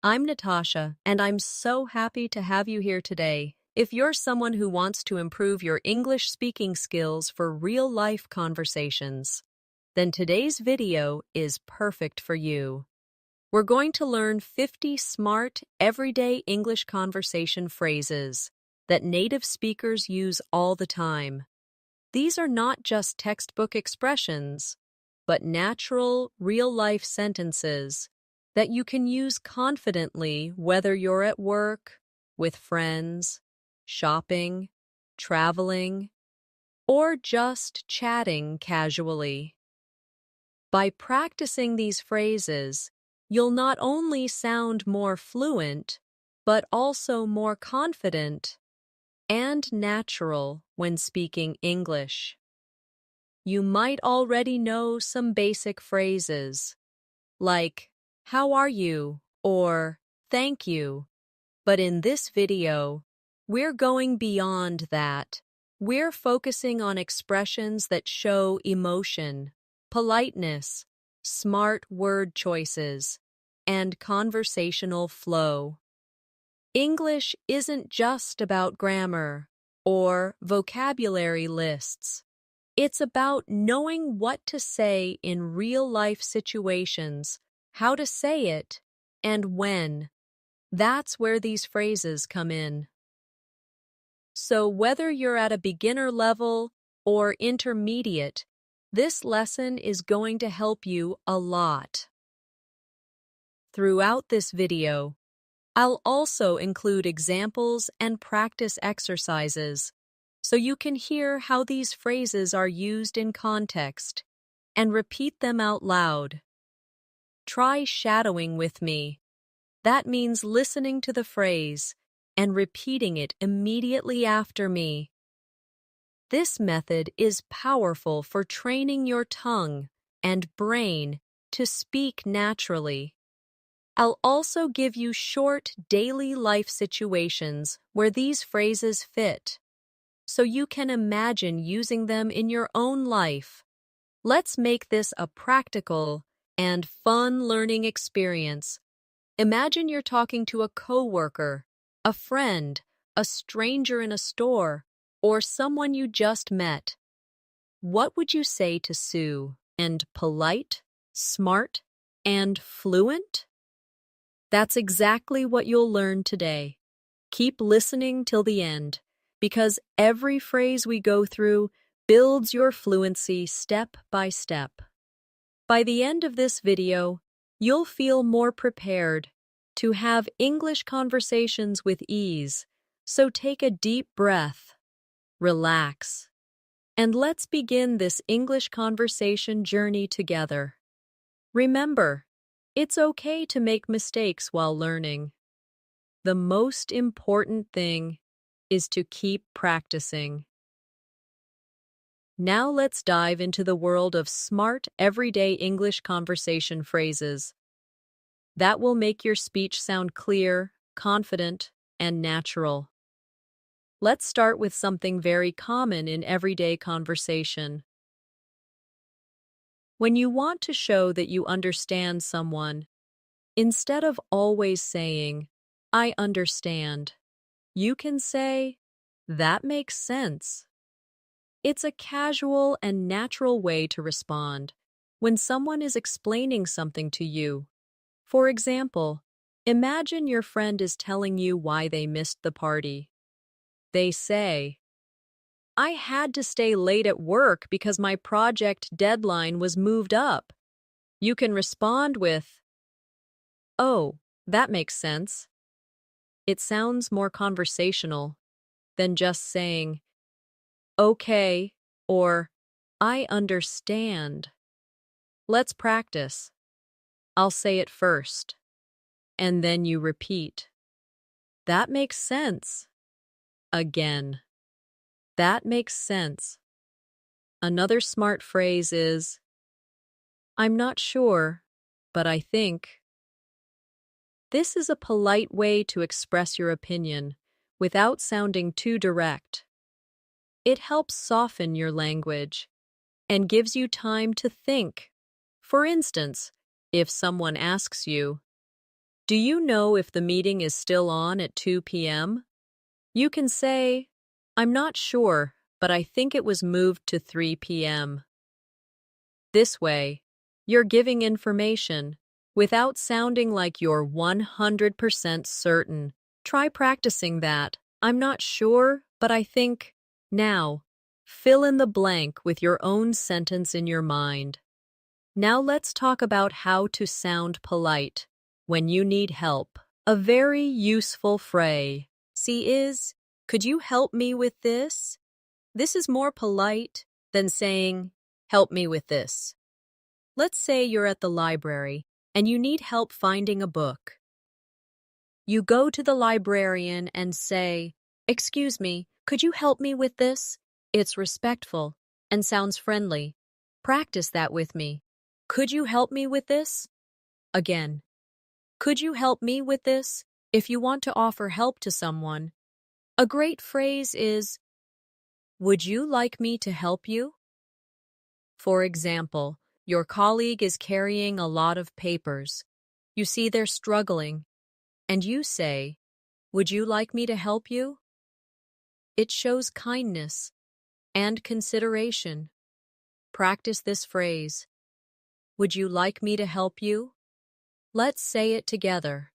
I'm Natasha, and I'm so happy to have you here today. If you're someone who wants to improve your English speaking skills for real-life conversations, then today's video is perfect for you. We're going to learn 50 smart, everyday English conversation phrases that native speakers use all the time. These are not just textbook expressions, but natural, real-life sentences that you can use confidently whether you're at work, with friends, shopping, traveling, or just chatting casually. By practicing these phrases, you'll not only sound more fluent, but also more confident and natural when speaking English. You might already know some basic phrases, like, "How are you?" or "Thank you." But in this video, we're going beyond that. We're focusing on expressions that show emotion, politeness, smart word choices, and conversational flow. English isn't just about grammar or vocabulary lists. It's about knowing what to say in real-life situations, how to say it, and when. That's where these phrases come in. So whether you're at a beginner level or intermediate, this lesson is going to help you a lot. Throughout this video, I'll also include examples and practice exercises so you can hear how these phrases are used in context and repeat them out loud. Try shadowing with me. That means listening to the phrase and repeating it immediately after me. This method is powerful for training your tongue and brain to speak naturally. I'll also give you short daily life situations where these phrases fit, so you can imagine using them in your own life. Let's make this a practical and fun learning experience. Imagine you're talking to a coworker, a friend, a stranger in a store, or someone you just met. What would you say to Sue? And polite, smart, and fluent? That's exactly what you'll learn today. Keep listening till the end, because every phrase we go through builds your fluency step by step. By the end of this video, you'll feel more prepared to have English conversations with ease, so take a deep breath, relax, and let's begin this English conversation journey together. Remember, it's okay to make mistakes while learning. The most important thing is to keep practicing. Now let's dive into the world of smart, everyday English conversation phrases. That will make your speech sound clear, confident, and natural. Let's start with something very common in everyday conversation. When you want to show that you understand someone, instead of always saying, "I understand," you can say, "That makes sense." It's a casual and natural way to respond when someone is explaining something to you. For example, imagine your friend is telling you why they missed the party. They say, "I had to stay late at work because my project deadline was moved up." You can respond with, "Oh, that makes sense." It sounds more conversational than just saying, "Okay," or "I understand." Let's practice. I'll say it first, and then you repeat. "That makes sense." Again. "That makes sense." Another smart phrase is, "I'm not sure, but I think." This is a polite way to express your opinion without sounding too direct. It helps soften your language and gives you time to think. For instance, if someone asks you, Do you know if the meeting is still on at 2 p.m.? You can say, I'm not sure, but I think it was moved to 3 p.m. This way, you're giving information without sounding like you're 100% certain. Try practicing that. I'm not sure, but I think. Now, fill in the blank with your own sentence in your mind. Now let's talk about how to sound polite when you need help. A very useful phrase is, could you help me with this? This is more polite than saying, help me with this. Let's say you're at the library and you need help finding a book. You go to the librarian and say, excuse me, could you help me with this? It's respectful and sounds friendly. Practice that with me. Could you help me with this? Again, could you help me with this? If you want to offer help to someone, a great phrase is, would you like me to help you? For example, your colleague is carrying a lot of papers. You see they're struggling, and you say, would you like me to help you? It shows kindness and consideration. Practice this phrase. Would you like me to help you? Let's say it together.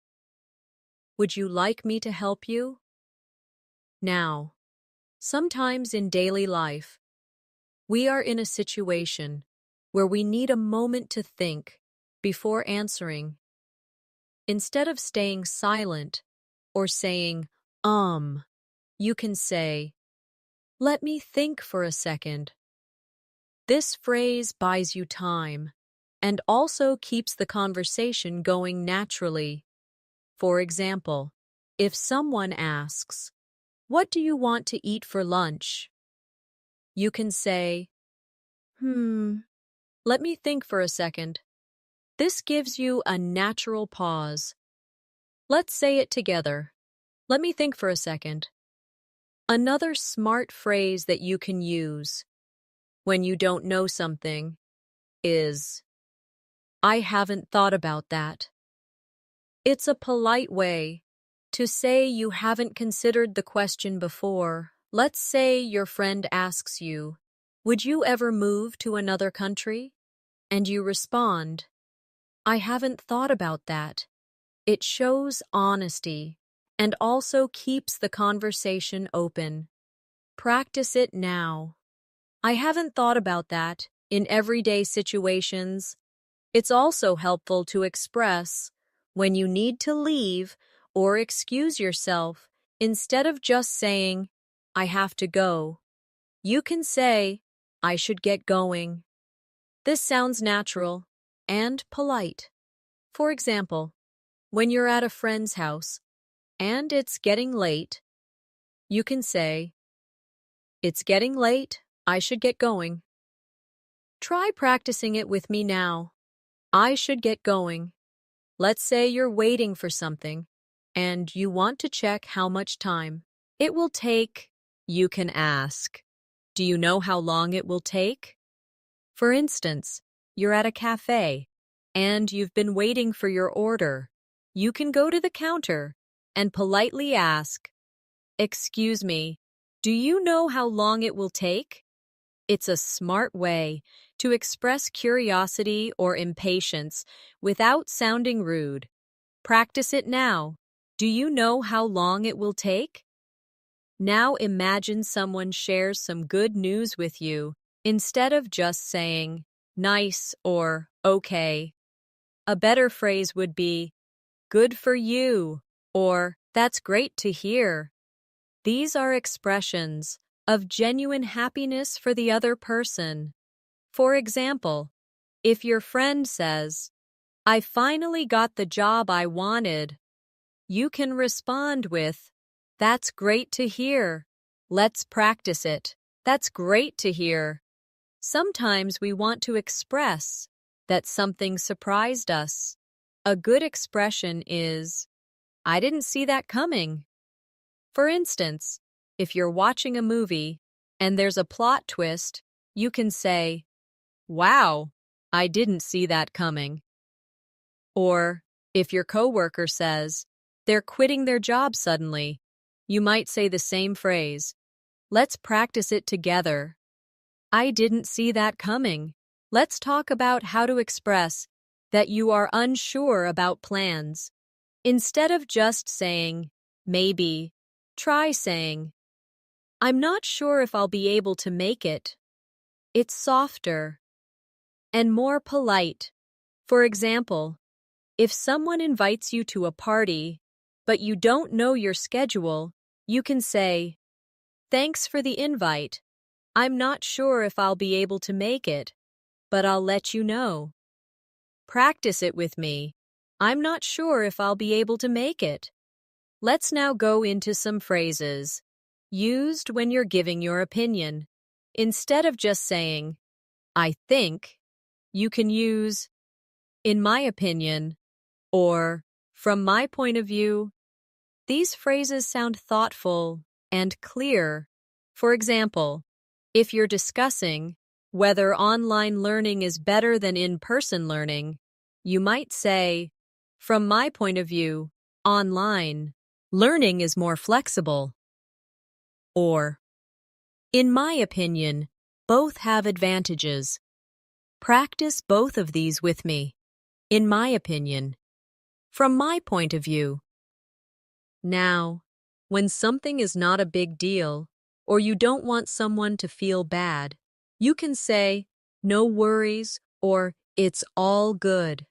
Would you like me to help you? Now, sometimes in daily life, we are in a situation where we need a moment to think before answering. Instead of staying silent or saying, you can say, let me think for a second. This phrase buys you time and also keeps the conversation going naturally. For example, if someone asks, what do you want to eat for lunch? You can say, let me think for a second. This gives you a natural pause. Let's say it together. Let me think for a second. Another smart phrase that you can use when you don't know something is, I haven't thought about that. It's a polite way to say you haven't considered the question before. Let's say your friend asks you, would you ever move to another country? And you respond, I haven't thought about that. It shows honesty and also keeps the conversation open. Practice it now. I haven't thought about that in everyday situations. It's also helpful to express when you need to leave or excuse yourself instead of just saying, I have to go. You can say, I should get going. This sounds natural and polite. For example, when you're at a friend's house and it's getting late, you can say, it's getting late, I should get going. Try practicing it with me now. I should get going. Let's say you're waiting for something and you want to check how much time it will take. You can ask, do you know how long it will take? For instance, you're at a cafe and you've been waiting for your order. You can go to the counter and politely ask, excuse me, do you know how long it will take? It's a smart way to express curiosity or impatience without sounding rude. Practice it now. Do you know how long it will take? Now imagine someone shares some good news with you instead of just saying, nice or okay. A better phrase would be, good for you, or that's great to hear. These are expressions of genuine happiness for the other person. For example, if your friend says, I finally got the job I wanted, you can respond with, that's great to hear. Let's practice it. That's great to hear. Sometimes we want to express that something surprised us. A good expression is, I didn't see that coming. For instance, if you're watching a movie and there's a plot twist, you can say, wow, I didn't see that coming. Or, If your coworker says, they're quitting their job suddenly, you might say the same phrase. Let's practice it together. I didn't see that coming. Let's talk about how to express that you are unsure about plans. Instead of just saying, maybe, try saying, I'm not sure if I'll be able to make it. It's softer and more polite. For example, if someone invites you to a party, but you don't know your schedule, you can say, thanks for the invite. I'm not sure if I'll be able to make it, but I'll let you know. Practice it with me. I'm not sure if I'll be able to make it. Let's now go into some phrases used when you're giving your opinion. Instead of just saying, I think, you can use, in my opinion, or from my point of view. These phrases sound thoughtful and clear. For example, if you're discussing whether online learning is better than in-person learning, you might say, from my point of view, online learning is more flexible. Or, in my opinion, both have advantages. Practice both of these with me. In my opinion. From my point of view. Now, when something is not a big deal, or you don't want someone to feel bad, you can say, no worries, or it's all good.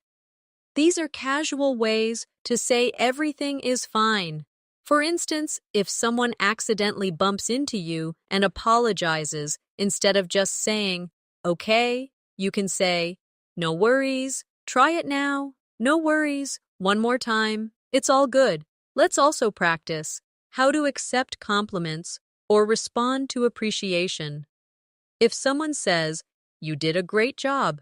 These are casual ways to say everything is fine. For instance, if someone accidentally bumps into you and apologizes, instead of just saying, okay, you can say, no worries, try it now, no worries, one more time, it's all good. Let's also practice how to accept compliments or respond to appreciation. If someone says, you did a great job,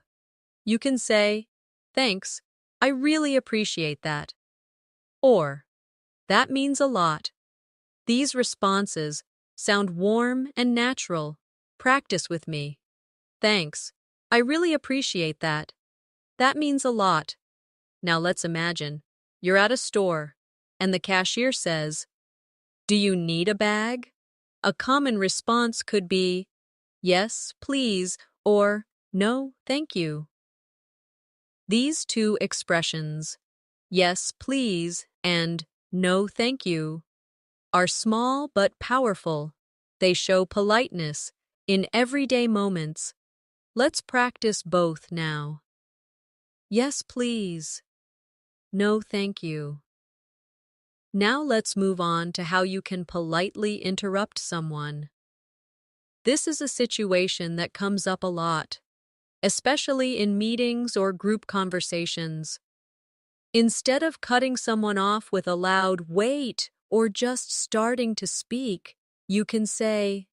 you can say, thanks, I really appreciate that. Or, that means a lot. These responses sound warm and natural. Practice with me. Thanks, I really appreciate that. That means a lot. Now let's imagine you're at a store and the cashier says, do you need a bag? A common response could be, yes, please, or no, thank you. These two expressions, yes, please, and no, thank you, are small but powerful. They show politeness in everyday moments. Let's practice both now. Yes, please. No, thank you. Now let's move on to how you can politely interrupt someone. This is a situation that comes up a lot, especially in meetings or group conversations. Instead of cutting someone off with a loud wait or just starting to speak, you can say,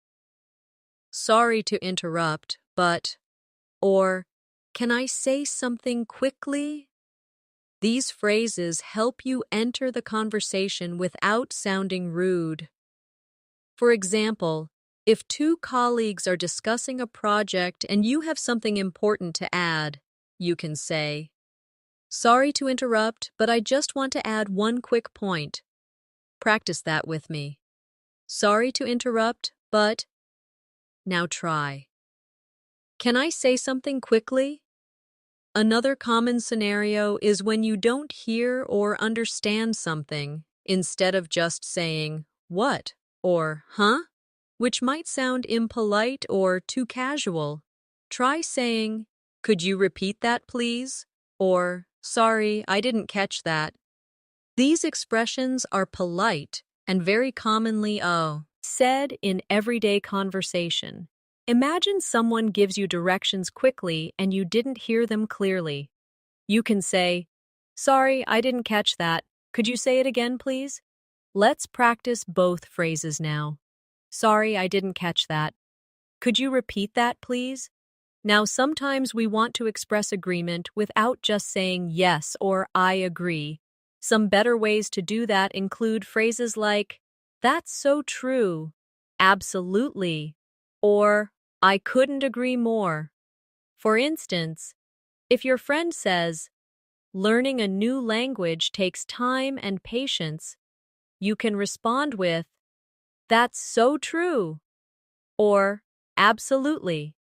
sorry to interrupt, but, or, can I say something quickly? These phrases help you enter the conversation without sounding rude. For example, if two colleagues are discussing a project and you have something important to add, you can say, sorry to interrupt, but I just want to add one quick point. Practice that with me. Sorry to interrupt, but... Now try. Can I say something quickly? Another common scenario is when you don't hear or understand something, instead of just saying, what, or huh, which might sound impolite or too casual. Try saying, could you repeat that please? Or, sorry, I didn't catch that. These expressions are polite and very commonly said in everyday conversation. Imagine someone gives you directions quickly and you didn't hear them clearly. You can say, sorry, I didn't catch that. Could you say it again, please? Let's practice both phrases now. Sorry, I didn't catch that. Could you repeat that, please? Now, sometimes we want to express agreement without just saying yes or I agree. Some better ways to do that include phrases like, that's so true, absolutely, or I couldn't agree more. For instance, if your friend says, Learning a new language takes time and patience. You can respond with, "That's so true," or "Absolutely."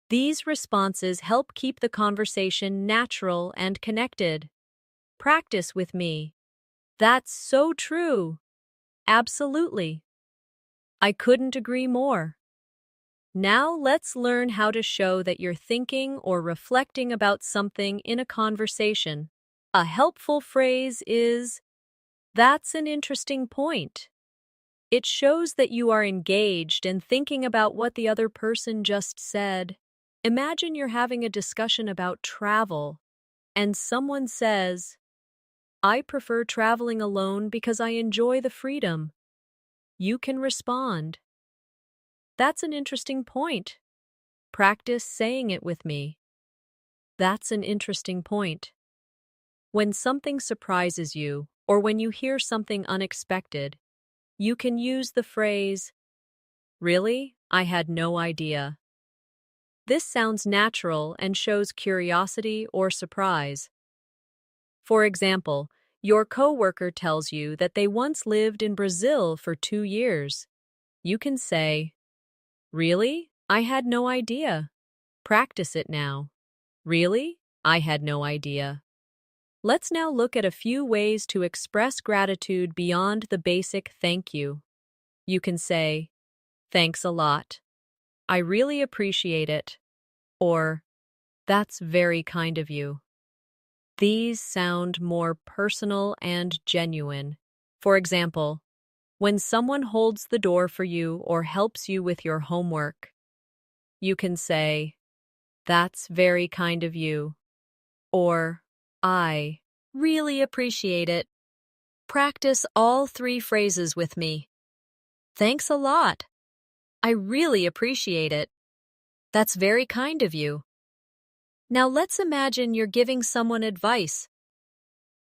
These responses help keep the conversation natural and connected. Practice with me. "That's so true." "Absolutely." "I couldn't agree more." Now let's learn how to show that you're thinking or reflecting about something in a conversation. A helpful phrase is, "That's an interesting point." It shows that you are engaged and thinking about what the other person just said. Imagine you're having a discussion about travel, and someone says, "I prefer traveling alone because I enjoy the freedom." You can respond, "That's an interesting point. Practice saying it with me." That's an interesting point. When something surprises you, or when you hear something unexpected, you can use the phrase, "Really? I had no idea." This sounds natural and shows curiosity or surprise. For example, your coworker tells you that they once lived in Brazil for 2 years. You can say, "Really? I had no idea." Practice it now. "Really? I had no idea." Let's now look at a few ways to express gratitude beyond the basic thank you. You can say, "Thanks a lot." "I really appreciate it." Or, "That's very kind of you." These sound more personal and genuine. For example, when someone holds the door for you or helps you with your homework, you can say, "That's very kind of you." Or, "I really appreciate it." Practice all three phrases with me. "Thanks a lot." "I really appreciate it." "That's very kind of you." Now let's imagine you're giving someone advice.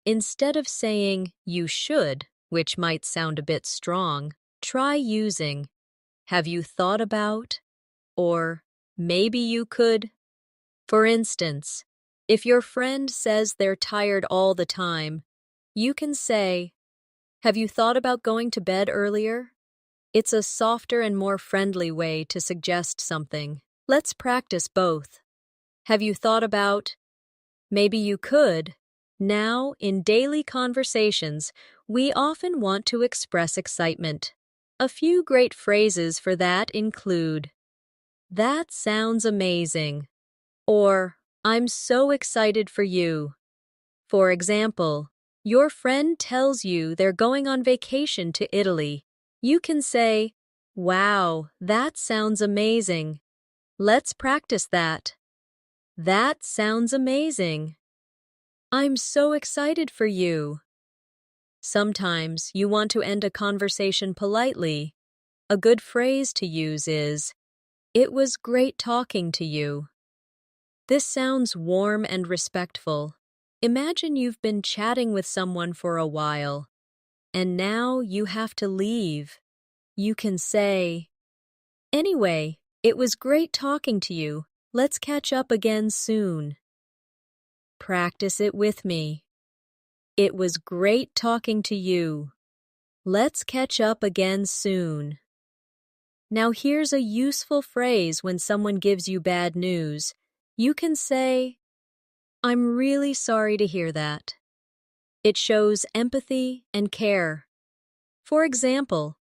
Instead of saying, "You should," which might sound a bit strong, try using, "Have you thought about?" or "Maybe you could." For instance, if your friend says they're tired all the time, you can say, "Have you thought about going to bed earlier?" It's a softer and more friendly way to suggest something. Let's practice both. Have you thought about? Maybe you could. Now, in daily conversations, we often want to express excitement. A few great phrases for that include, "That sounds amazing," or "I'm so excited for you." For example, your friend tells you they're going on vacation to Italy. You can say, "Wow, that sounds amazing. Let's practice that." "That sounds amazing." "I'm so excited for you." Sometimes you want to end a conversation politely. A good phrase to use is, "It was great talking to you." This sounds warm and respectful. Imagine you've been chatting with someone for a while, and now you have to leave. You can say, "Anyway, it was great talking to you. Let's catch up again soon." Practice it with me. "It was great talking to you. Let's catch up again soon." Now here's a useful phrase when someone gives you bad news. You can say, "I'm really sorry to hear that." It shows empathy and care. For example,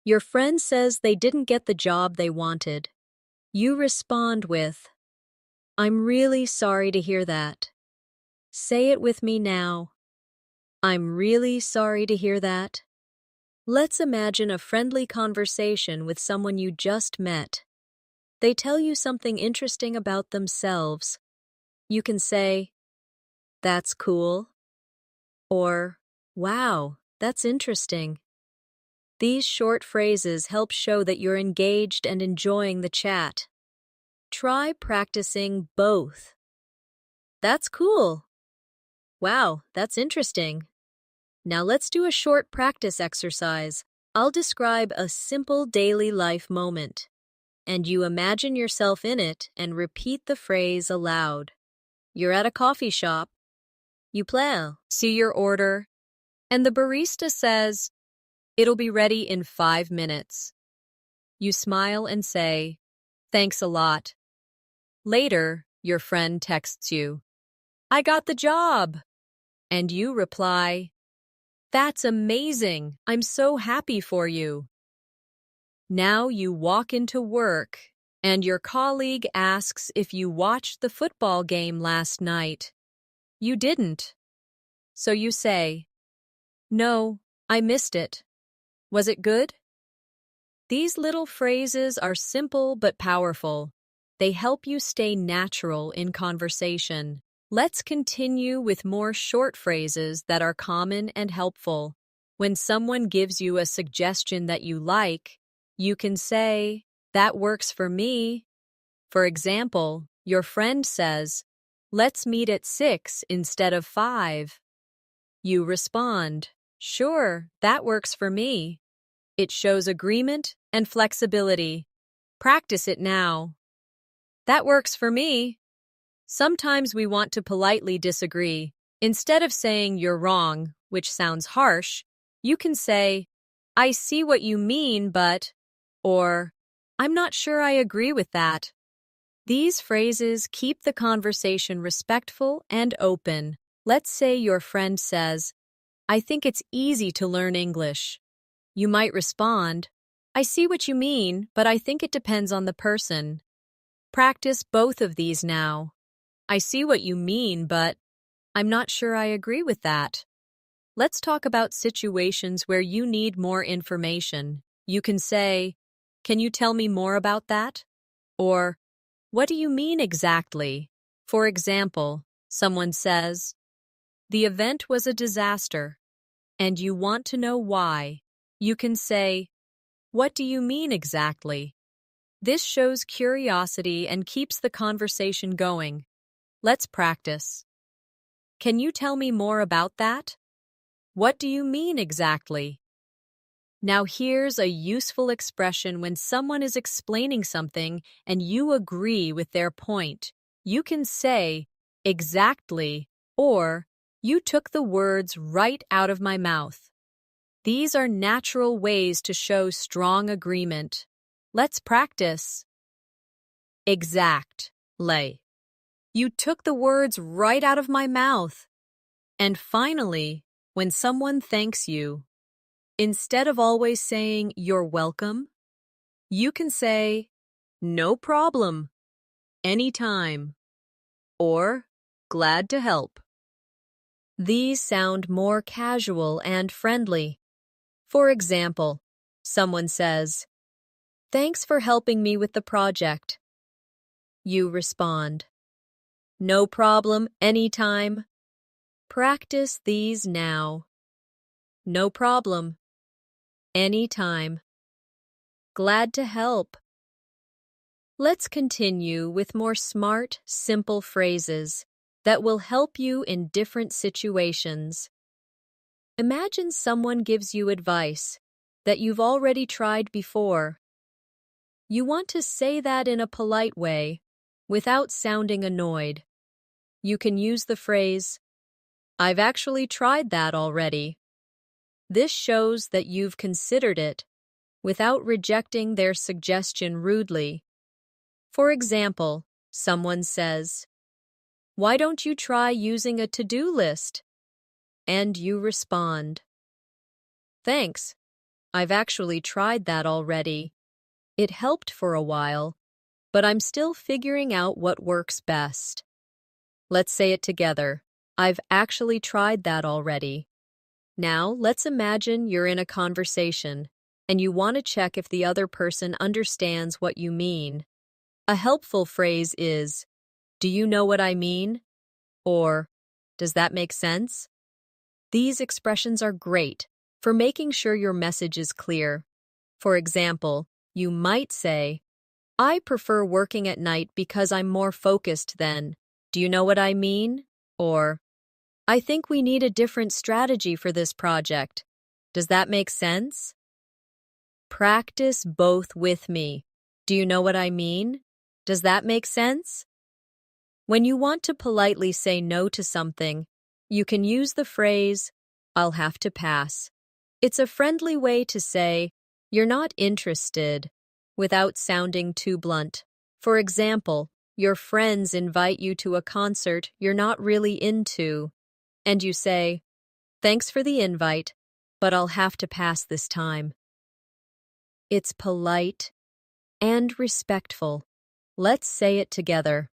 your friend says they didn't get the job they wanted. You respond with, "I'm really sorry to hear that." Say it with me now. "I'm really sorry to hear that." Let's imagine a friendly conversation with someone you just met. They tell you something interesting about themselves. You can say, "That's cool," or "Wow, that's interesting." These short phrases help show that you're engaged and enjoying the chat. Try practicing both. "That's cool." "Wow, that's interesting." Now let's do a short practice exercise. I'll describe a simple daily life moment, and you imagine yourself in it and repeat the phrase aloud. You're at a coffee shop. You see your order, and the barista says, "It'll be ready in 5 minutes." You smile and say, "Thanks a lot." Later, your friend texts you, "I got the job." And you reply, "That's amazing. I'm so happy for you." Now you walk into work, and your colleague asks if you watched the football game last night. You didn't. So you say, "No, I missed it. Was it good?" These little phrases are simple but powerful. They help you stay natural in conversation. Let's continue with more short phrases that are common and helpful. When someone gives you a suggestion that you like, you can say, "That works for me." For example, your friend says, "Let's meet at 6 instead of 5. You respond, "Sure, that works for me." It shows agreement and flexibility. Practice it now. "That works for me." Sometimes we want to politely disagree. Instead of saying "you're wrong," which sounds harsh, you can say, "I see what you mean, but," or "I'm not sure I agree with that." These phrases keep the conversation respectful and open. Let's say your friend says, "I think it's easy to learn English." You might respond, "I see what you mean, but I think it depends on the person." Practice both of these now. "I see what you mean, but I'm not sure I agree with that." Let's talk about situations where you need more information. You can say, "Can you tell me more about that?" Or, "What do you mean exactly?" For example, someone says, "The event was a disaster, and you want to know why." You can say, "What do you mean exactly?" This shows curiosity and keeps the conversation going. Let's practice. "Can you tell me more about that?" "What do you mean exactly?" Now here's a useful expression when someone is explaining something and you agree with their point. You can say, "Exactly," or "You took the words right out of my mouth." These are natural ways to show strong agreement. Let's practice. Exactly. You took the words right out of my mouth. And finally, when someone thanks you, instead of always saying "you're welcome," you can say "no problem," "anytime," or "glad to help." These sound more casual and friendly. For example, someone says, "Thanks for helping me with the project." You respond, "No problem, anytime." Practice these now. No problem. Anytime. Glad to help. Let's continue with more smart, simple phrases that will help you in different situations. Imagine someone gives you advice that you've already tried before. You want to say that in a polite way, without sounding annoyed. You can use the phrase, "I've actually tried that already." This shows that you've considered it, without rejecting their suggestion rudely. For example, someone says, "Why don't you try using a to-do list?" And you respond, "Thanks. I've actually tried that already. It helped for a while, but I'm still figuring out what works best." Let's say it together. I've actually tried that already. Now, let's imagine you're in a conversation and you want to check if the other person understands what you mean. A helpful phrase is, "Do you know what I mean?" Or, "Does that make sense?" These expressions are great for making sure your message is clear. For example, you might say, "I prefer working at night because I'm more focused then. Do you know what I mean?" Or, "I think we need a different strategy for this project. Does that make sense?" Practice both with me. Do you know what I mean? Does that make sense? When you want to politely say no to something, You can use the phrase, I'll have to pass. It's a friendly way to say, you're not interested, without sounding too blunt. For example, your friends invite you to a concert you're not really into, and you say, thanks for the invite, but I'll have to pass this time. It's polite and respectful. Let's say it together.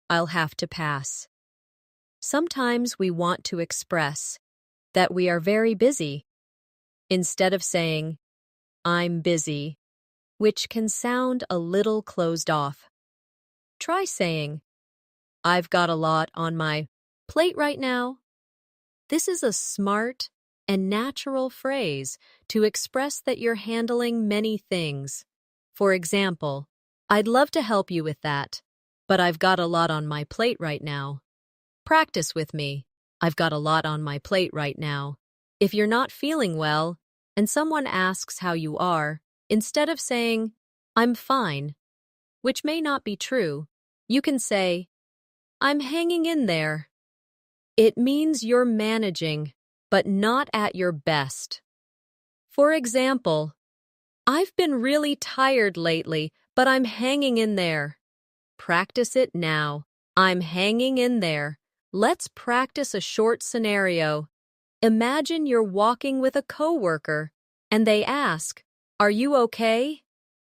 I'll have to pass. Sometimes we want to express that we are very busy instead of saying, I'm busy, which can sound a little closed off. Try saying, I've got a lot on my plate right now. This is a smart and natural phrase to express that you're handling many things. For example, I'd love to help you with that, but I've got a lot on my plate right now. Practice with me. I've got a lot on my plate right now. If you're not feeling well and someone asks how you are, instead of saying, I'm fine, which may not be true, you can say, I'm hanging in there. It means you're managing, but not at your best. For example, I've been really tired lately, but I'm hanging in there. Practice it now. I'm hanging in there. Let's practice a short scenario. Imagine you're walking with a coworker, and they ask, Are you okay?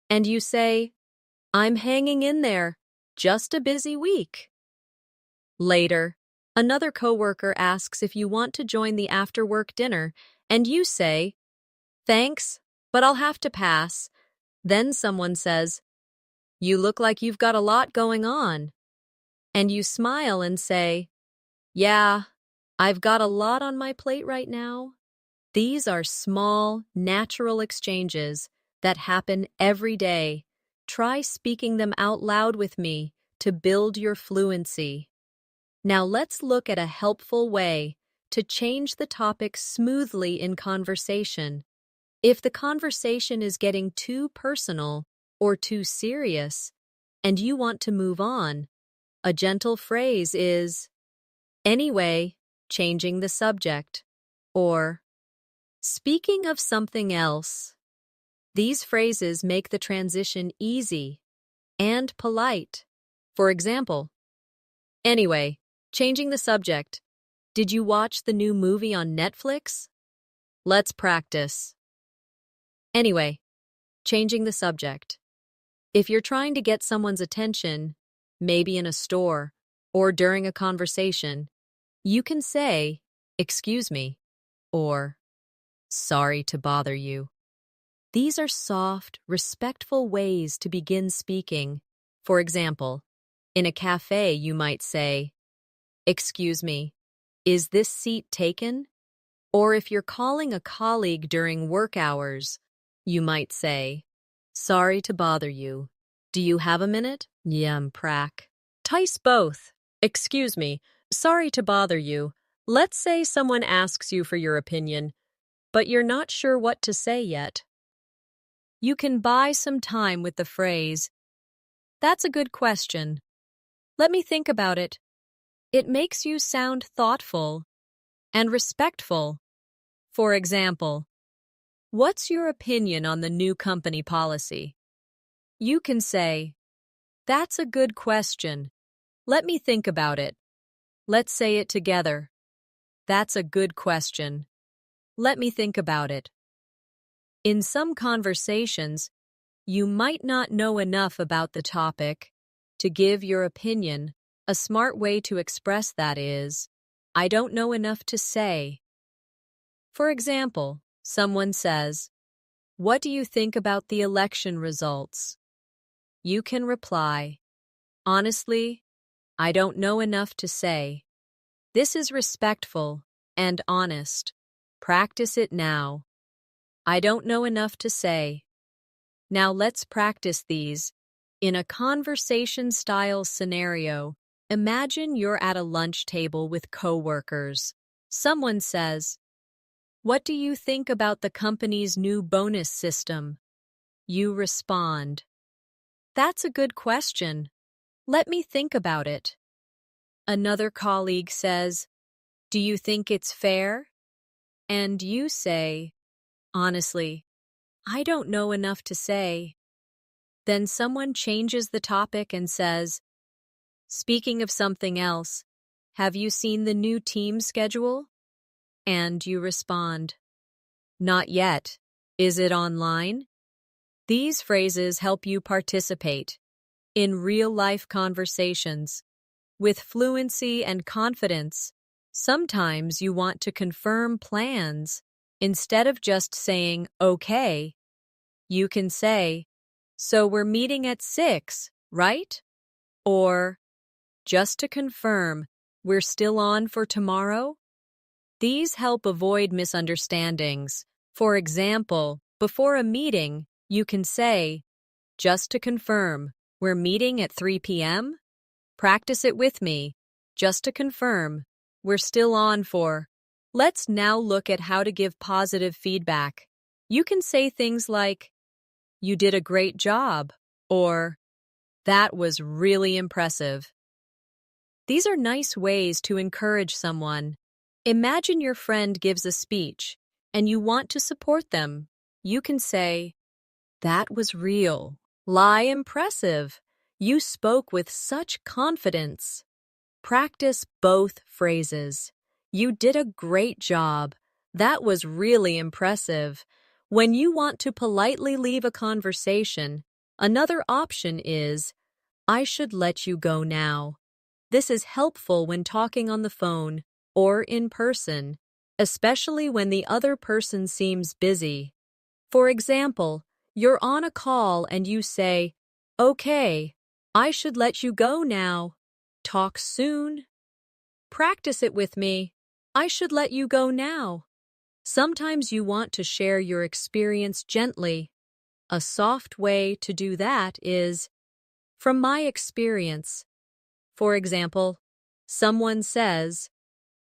And you say, I'm hanging in there. Just a busy week. Later, another coworker asks if you want to join the after-work dinner, and you say, Thanks, but I'll have to pass. Then someone says, You look like you've got a lot going on. And you smile and say, Yeah, I've got a lot on my plate right now. These are small, natural exchanges that happen every day. Try speaking them out loud with me to build your fluency. Now let's look at a helpful way to change the topic smoothly in conversation. If the conversation is getting too personal or too serious, and you want to move on, a gentle phrase is, anyway, changing the subject, or speaking of something else. These phrases make the transition easy and polite. For example, anyway, changing the subject. Did you watch the new movie on Netflix? Let's practice. Anyway, changing the subject. If you're trying to get someone's attention, maybe in a store or during a conversation, you can say, excuse me, or sorry to bother you. These are soft, respectful ways to begin speaking. For example, in a cafe, you might say, excuse me, is this seat taken? Or if you're calling a colleague during work hours, you might say, sorry to bother you. Do you have a minute? Prac. Tice both. Excuse me, sorry to bother you. Let's say someone asks you for your opinion, but you're not sure what to say yet. You can buy some time with the phrase, that's a good question. Let me think about it. It makes you sound thoughtful and respectful. For example, what's your opinion on the new company policy? You can say, that's a good question. Let me think about it. Let's say it together. That's a good question. Let me think about it. In some conversations, you might not know enough about the topic to give your opinion. A smart way to express that is, I don't know enough to say. For example, someone says, what do you think about the election results? You can reply, honestly, I don't know enough to say. This is respectful and honest. Practice it now. I don't know enough to say. Now let's practice these. In a conversation-style scenario, imagine you're at a lunch table with coworkers. Someone says, what do you think about the company's new bonus system? You respond, that's a good question. Let me think about it. Another colleague says, Do you think it's fair? And you say, honestly, I don't know enough to say. Then someone changes the topic and says, speaking of something else, have you seen the new team schedule? And you respond, not yet. Is it online? These phrases help you participate in real-life conversations with fluency and confidence. Sometimes you want to confirm plans. Instead of just saying, okay, you can say, so we're meeting at 6, right? Or, just to confirm, we're still on for tomorrow? These help avoid misunderstandings. For example, before a meeting, you can say, just to confirm, we're meeting at 3 p.m.? Practice it with me. Just to confirm, we're still on for. Let's now look at how to give positive feedback. You can say things like, you did a great job, or that was really impressive. These are nice ways to encourage someone. Imagine your friend gives a speech, and you want to support them. You can say, that was real. Impressive. You spoke with such confidence. Practice both phrases. You did a great job. That was really impressive. When you want to politely leave a conversation, another option is, I should let you go now. This is helpful when talking on the phone or in person, especially when the other person seems busy. For example, you're on a call and you say, okay, I should let you go now. Talk soon. Practice it with me. I should let you go now. Sometimes you want to share your experience gently. A soft way to do that is, from my experience. For example, someone says,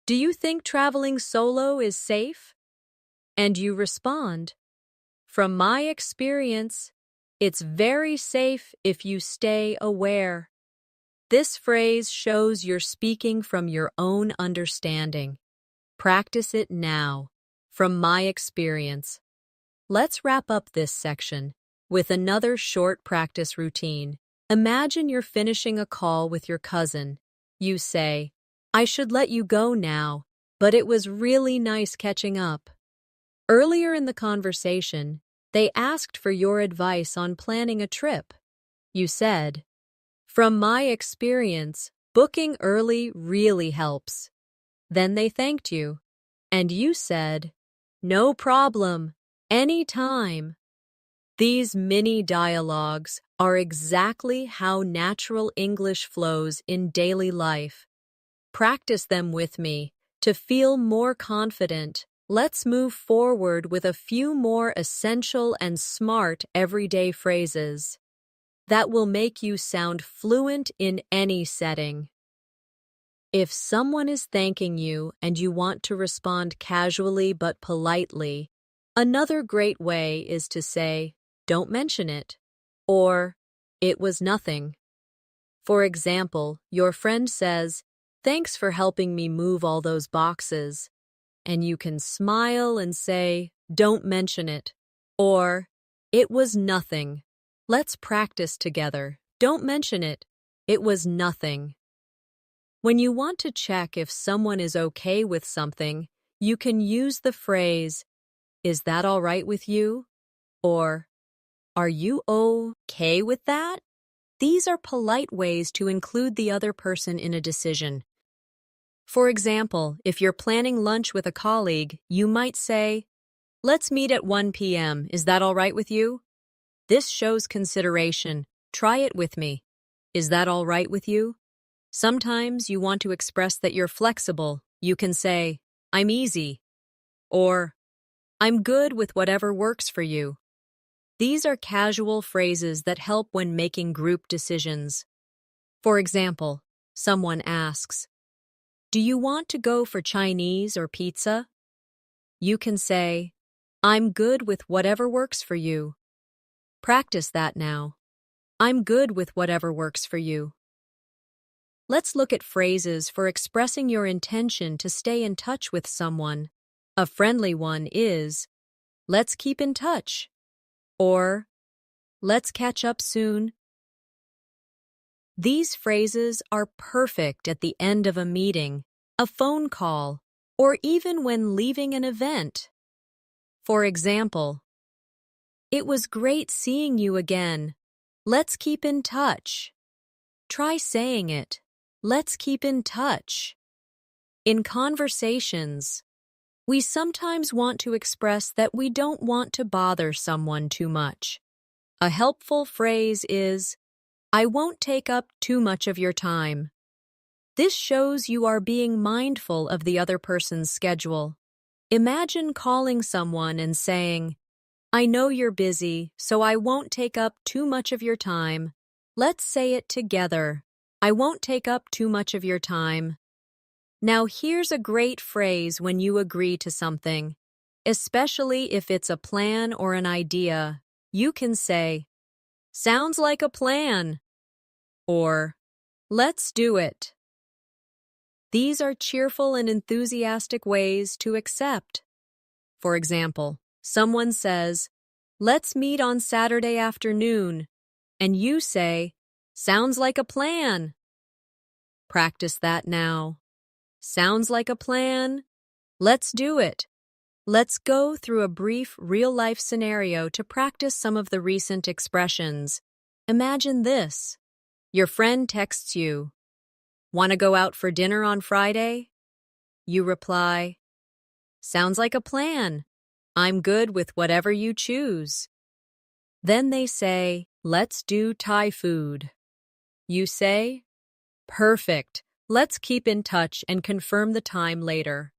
do you think traveling solo is safe? And you respond, from my experience, it's very safe if you stay aware. This phrase shows you're speaking from your own understanding. Practice it now. From my experience. Let's wrap up this section with another short practice routine. Imagine you're finishing a call with your cousin. You say, I should let you go now, but it was really nice catching up. Earlier in the conversation, they asked for your advice on planning a trip. You said, from my experience, booking early really helps. Then they thanked you, and you said, no problem, anytime. These mini dialogues are exactly how natural English flows in daily life. Practice them with me to feel more confident. Let's move forward with a few more essential and smart everyday phrases that will make you sound fluent in any setting. If someone is thanking you and you want to respond casually but politely, another great way is to say, don't mention it, or it was nothing. For example, your friend says, thanks for helping me move all those boxes, and you can smile and say, don't mention it, or it was nothing. Let's practice together. Don't mention it. It was nothing. When you want to check if someone is okay with something, you can use the phrase, is that all right with you? Or, are you okay with that? These are polite ways to include the other person in a decision. For example, if you're planning lunch with a colleague, you might say, let's meet at 1 p.m. Is that all right with you? This shows consideration. Try it with me. Is that all right with you? Sometimes you want to express that you're flexible. You can say, I'm easy, or I'm good with whatever works for you. These are casual phrases that help when making group decisions. For example, someone asks, do you want to go for Chinese or pizza? You can say, I'm good with whatever works for you. Practice that now. I'm good with whatever works for you. Let's look at phrases for expressing your intention to stay in touch with someone. A friendly one is, "Let's keep in touch," or "Let's catch up soon." These phrases are perfect at the end of a meeting, a phone call, or even when leaving an event. For example, "It was great seeing you again. Let's keep in touch." Try saying it. Let's keep in touch. In conversations, we sometimes want to express that we don't want to bother someone too much. A helpful phrase is, "I won't take up too much of your time." This shows you are being mindful of the other person's schedule. Imagine calling someone and saying, "I know you're busy, so I won't take up too much of your time." Let's say it together. "I won't take up too much of your time." Now here's a great phrase when you agree to something, especially if it's a plan or an idea. You can say, "Sounds like a plan," or "Let's do it." These are cheerful and enthusiastic ways to accept. For example, someone says, "Let's meet on Saturday afternoon," and you say, "Sounds like a plan." Practice that now. Sounds like a plan. Let's do it. Let's go through a brief real-life scenario to practice some of the recent expressions. Imagine this. Your friend texts you, "Want to go out for dinner on Friday?" You reply, "Sounds like a plan. I'm good with whatever you choose." Then they say, "Let's do Thai food." You say, "Perfect. Let's keep in touch and confirm the time later."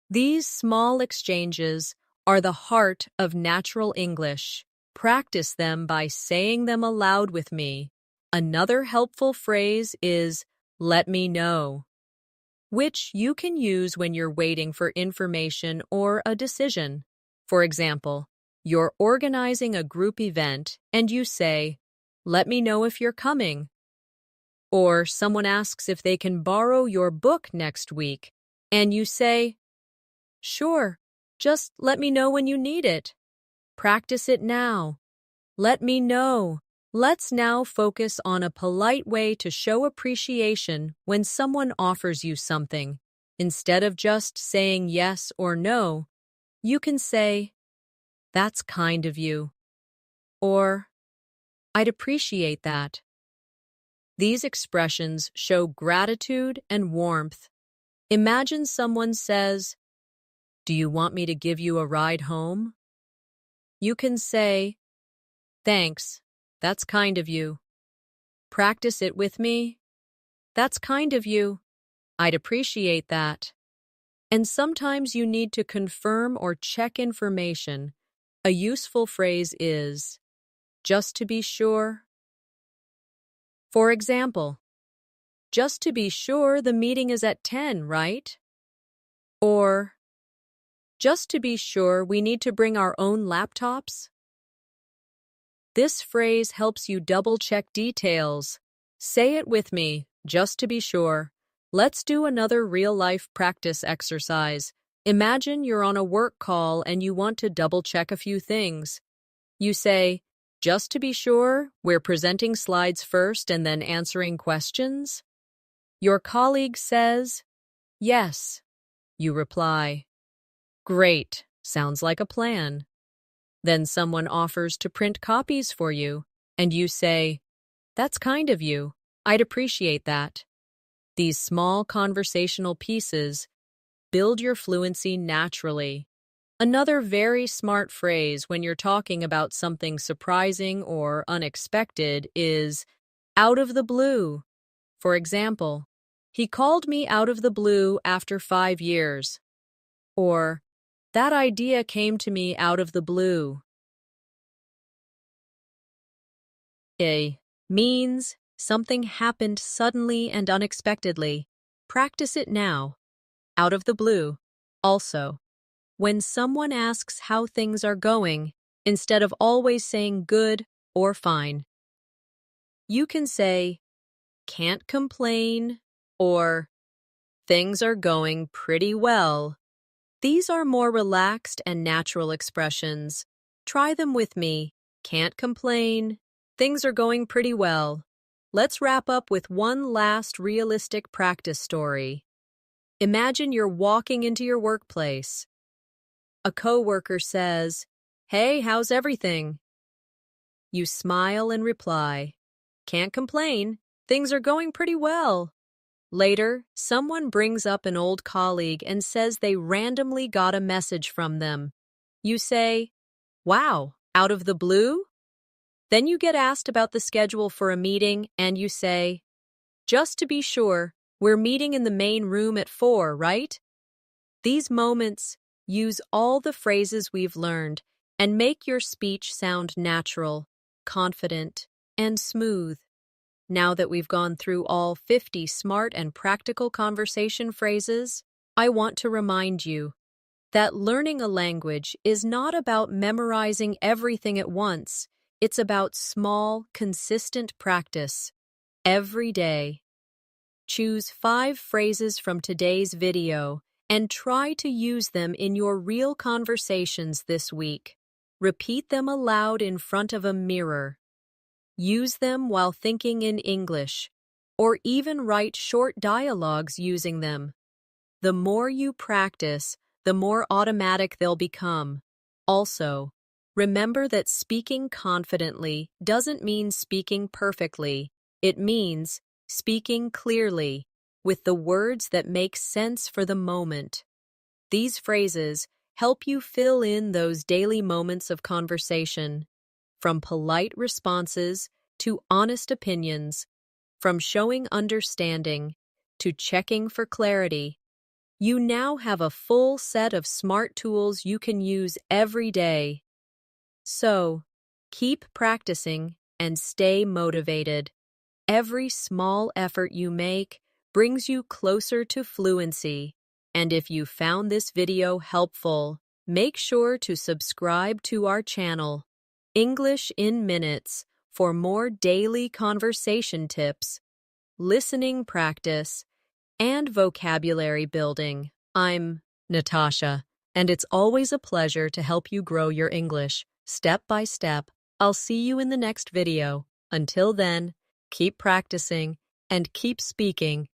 These small exchanges are the heart of natural English. Practice them by saying them aloud with me. Another helpful phrase is, "Let me know," which you can use when you're waiting for information or a decision. For example, you're organizing a group event and you say, "Let me know if you're coming." Or someone asks if they can borrow your book next week, and you say, "Sure, just let me know when you need it." Practice it now. Let me know. Let's now focus on a polite way to show appreciation when someone offers you something. Instead of just saying yes or no, you can say, "That's kind of you," or "I'd appreciate that." These expressions show gratitude and warmth. Imagine someone says, "Do you want me to give you a ride home?" You can say, "Thanks, that's kind of you." Practice it with me. "That's kind of you. I'd appreciate that." And sometimes you need to confirm or check information. A useful phrase is, "Just to be sure." For example, "Just to be sure the meeting is at 10, right?" Or, "Just to be sure we need to bring our own laptops." This phrase helps you double-check details. Say it with me, just to be sure. Let's do another real-life practice exercise. Imagine you're on a work call and you want to double-check a few things. You say, "Just to be sure, we're presenting slides first and then answering questions?" Your colleague says, "Yes." You reply, "Great, sounds like a plan." Then someone offers to print copies for you, and you say, "That's kind of you. I'd appreciate that." These small conversational pieces build your fluency naturally. Another very smart phrase when you're talking about something surprising or unexpected is "out of the blue." For example, "He called me out of the blue after 5 years." Or, "That idea came to me out of the blue." A means something happened suddenly and unexpectedly. Practice it now. Out of the blue. Also, when someone asks how things are going, instead of always saying good or fine, you can say, can't complain, or things are going pretty well. These are more relaxed and natural expressions. Try them with me. Can't complain. Things are going pretty well. Let's wrap up with one last realistic practice story. Imagine you're walking into your workplace. A coworker says, "Hey, how's everything?" You smile and reply, "Can't complain. Things are going pretty well." Later, someone brings up an old colleague and says they randomly got a message from them. You say, "Wow, out of the blue?" Then you get asked about the schedule for a meeting and you say, "Just to be sure, we're meeting in the main room at 4, right?" These moments use all the phrases we've learned and make your speech sound natural, confident, and smooth. Now that we've gone through all 50 smart and practical conversation phrases, I want to remind you that learning a language is not about memorizing everything at once. It's about small, consistent practice every day. Choose 5 phrases from today's video and try to use them in your real conversations this week. Repeat them aloud in front of a mirror. Use them while thinking in English, or even write short dialogues using them. The more you practice, the more automatic they'll become. Also, remember that speaking confidently doesn't mean speaking perfectly. It means speaking clearly, with the words that make sense for the moment. These phrases help you fill in those daily moments of conversation, from polite responses to honest opinions, from showing understanding to checking for clarity. You now have a full set of smart tools you can use every day. So, keep practicing and stay motivated. Every small effort you make brings you closer to fluency. And if you found this video helpful, make sure to subscribe to our channel, English in Minutes, for more daily conversation tips, listening practice, and vocabulary building. I'm Natasha, and it's always a pleasure to help you grow your English step by step. I'll see you in the next video. Until then, keep practicing and keep speaking